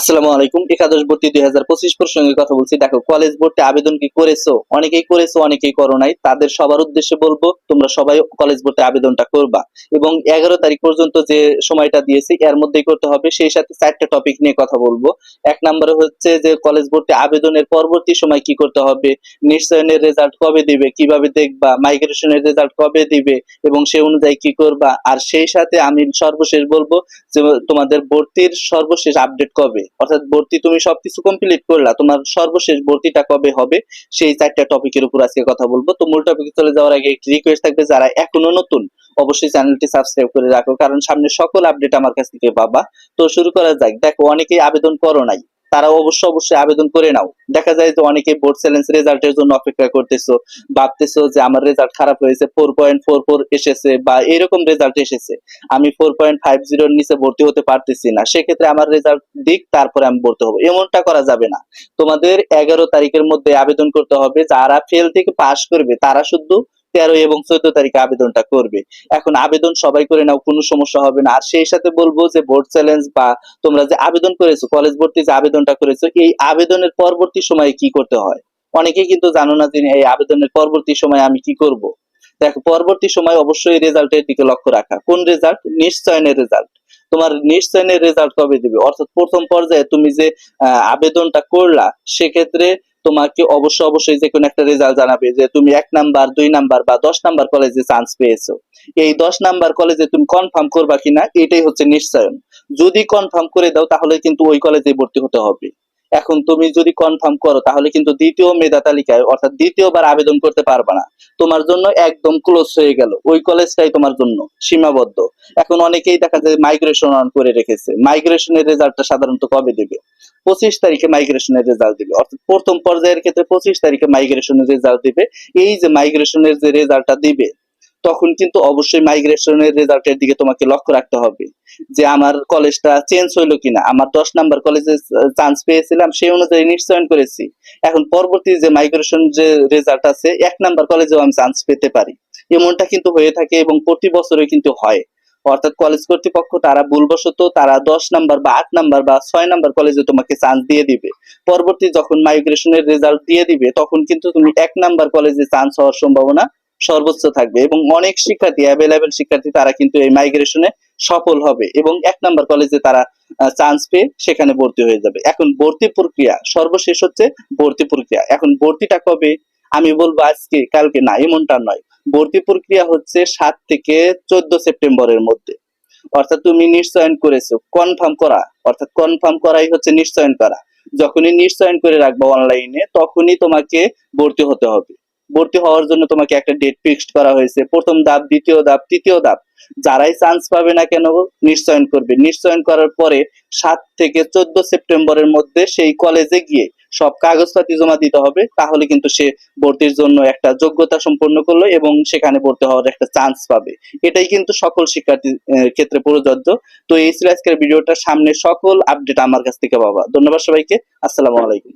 আসসালামু আলাইকুম। একাদশ ভর্তি 2025 প্রসঙ্গে কথা বলছি। দেখো, কলেজ ভর্তি আবেদন কি করেছো? অনেকেই করেছো, অনেকেই করো নাই। তাদের সবার উদ্দেশ্যে বলবো, তোমরা সবাই কলেজ ভর্তি আবেদনটা করবা এবং 11 তারিখ পর্যন্ত যে সময়টা দিয়েছি এর মধ্যেই করতে হবে। সেই সাথে 4টা টপিক নিয়ে কথা বলবো। এক নম্বরে হচ্ছে যে কলেজ ভর্তি আবেদনের পরবর্তী সময় কি করতে হবে, নিশ্চয়নের রেজাল্ট কবে দিবে, কিভাবে দেখবা, মাইগ্রেশনের রেজাল্ট কবে দিবে এবং সে অনুযায়ী কি করবা। আর সেই সাথে আমি সর্বশেষ বলবো যে তোমাদের ভর্তির সর্বশেষ আপডেট কবে, অর্থাৎ ভর্তি তুমি সবকিছু কমপ্লিট করলা, তোমার সর্বশেষ ভর্তিটা কবে হবে, সেই 4টা টপিকের উপর আজকে কথা বলবো। তো মূল টপিকে চলে যাওয়ার আগে একটি রিকোয়েস্ট থাকবে, যারা এখনো নতুন অবশ্যই চ্যানেলটি সাবস্ক্রাইব করে রাখো, কারণ সামনে সকল আপডেট আমার কাছ থেকে পাবা। তো শুরু করা যাক। দেখো, অনেকেই আবেদন করো নাই, তারা অবশ্যই আবেদন করে নাও। দেখা যায় যে অনেকে বোর্ড চ্যালেঞ্জ রেজাল্টের জন্য অপেক্ষা করতেছো, ভাবতেছো যে আমার রেজাল্ট খারাপ হয়েছে, 4.44 এসেছে বা এরকম রেজাল্ট এসেছে, আমি 4.50 নিচে ভর্তি হতে পারতেছি না, সেক্ষেত্রে আমার রেজাল্ট দিক তারপরে আমি ভর্তি হবো, এমনটা করা যাবে না। তোমাদের 11 তারিখের মধ্যে আবেদন করতে হবে। যারা ফেল থেকে পাস করবে তারা শুধু 13 এবং 14 তারিখে আবেদনটা করবে। এখন আবেদন সবাই করে নাও, কোনো সমস্যা হবে না। আর সেই সাথে বলবো যে বোর্ড চ্যালেঞ্জ বা তোমরা যে আবেদন করেছো, কলেজ ভর্তি যে আবেদনটা করেছো, এই আবেদনের পরবর্তী সময়ে কি করতে হয়, অনেকেই কিন্তু জানো না যে এই আবেদনের পরবর্তী সময়ে আমি কি করব। দেখো, পরবর্তী সময় অবশ্যই রেজাল্টের দিকে লক্ষ্য রাখা। কোন রেজাল্ট? নিশ্চয়নের রেজাল্ট। তোমার নিশ্চয়নের রেজাল্ট কবে দিবে, অর্থাৎ প্রথম পর্যায়ে তুমি যে আবেদনটা করলা, সেক্ষেত্রে তোমাকে অবশ্যই যে কোনো একটা রেজাল্ট জানাবে যে তুমি 1 নাম্বার, 2 নাম্বার বা 10 নাম্বার কলেজে চান্স পেয়েছো। এই 10 নাম্বার কলেজে তুমি কনফার্ম করবা কিনা, এটাই হচ্ছে নিশ্চয়ন। যদি কনফার্ম করে দাও তাহলে কিন্তু ওই কলেজে ভর্তি হতে হবে। এখন তুমি যদি কনফার্ম করো তাহলে কিন্তু দ্বিতীয় মেধা তালিকায়, অর্থাৎ দ্বিতীয়বার আবেদন করতে পারবে না। তোমার জন্য একদম ক্লোজ হয়ে গেল, ওই কলেজটাই তোমার জন্য সীমাবদ্ধ। এখন অনেকেই দেখা যায় মাইগ্রেশন অন করে রেখেছে। মাইগ্রেশনের রেজাল্টটা সাধারণত কবে দেবে? 25 তারিখে মাইগ্রেশনের রেজাল্ট দিবে, অর্থাৎ প্রথম পর্যায়ের ক্ষেত্রে 25 তারিখে মাইগ্রেশনের রেজাল্ট দিবে। এই যে মাইগ্রেশনের যে রেজাল্টটা দিবে, তখন কিন্তু অবশ্যই মাইগ্রেশনের রেজাল্টের দিকে তোমাকে লক্ষ্য রাখতে হবে যে আমার কলেজটা চেঞ্জ হইলো কিনা। আমার 10 নাম্বার কলেজে চান্স পেয়েছিলাম, সেই অনুযায়ী নিশ্চয়ন করেছি। এখন পরবর্তী যে মাইগ্রেশন যে রেজাল্ট আছে, 1 নাম্বার কলেজেও আমি চান্স পেতে পারি। এমনটা কিন্তু হয়ে থাকে এবং প্রতি বছরই কিন্তু হয়। অর্থাৎ কলেজ কর্তৃপক্ষ তারা ভুলবশত তারা 10 নাম্বার বা 8 নাম্বার বা 6 নাম্বার কলেজে তোমাকে চান্স দিয়ে দিবে। পরবর্তী যখন মাইগ্রেশনের রেজাল্ট দিয়ে দিবে, তখন কিন্তু তুমি 1 নাম্বার কলেজে চান্স হওয়ার সম্ভাবনা সর্বোচ্চ থাকবে এবং অনেক শিক্ষার্থী, অ্যাভেলেবেল শিক্ষার্থী, তারা কিন্তু এই মাইগ্রেশনে সফল হবে এবং 1 নাম্বার কলেজে তারা চান্স পেয়ে সেখানে ভর্তি হয়ে যাবে। এখন ভর্তি প্রক্রিয়া সর্বশেষ হচ্ছে ভর্তি প্রক্রিয়া। এখন ভর্তিটা কবে? আমি বলবো আজকে কালকে না, এমনটা নয়। ভর্তি প্রক্রিয়া হচ্ছে 7 থেকে 14 সেপ্টেম্বরের মধ্যে। অর্থাৎ তুমি নিশ্চয়ন করেছো, কনফার্ম করা, অর্থাৎ কনফার্ম করাই হচ্ছে নিশ্চয়ন করা। যখনই নিশ্চয়ন করে রাখবো অনলাইনে, তখনই তোমাকে ভর্তি হতে হবে। ভর্তি হওয়ার জন্য তোমাকে একটা ডেট ফিক্সড করা হয়েছে, প্রথম ধাপ, দ্বিতীয় ধাপ, তৃতীয় ধাপ। যারাই চান্স পাবে না কেন নিশ্চয়ন করবে। নিশ্চয়ন করার পরে 7 থেকে 14 সেপ্টেম্বরের মধ্যে সেই কলেজে গিয়ে সব কাগজপাতি জমা দিতে হবে, তাহলে কিন্তু সে ভর্তির জন্য একটা যোগ্যতা সম্পন্ন করলো এবং সেখানে ভর্তি হওয়ার একটা চান্স পাবে। এটাই কিন্তু সকল শিক্ষার্থীর ক্ষেত্রে প্রযোজ্য। তো এই ছিল আজকের ভিডিওটা। সামনে সকল আপডেট আমার কাছ থেকে পাবা। ধন্যবাদ সবাইকে। আসসালামু আলাইকুম।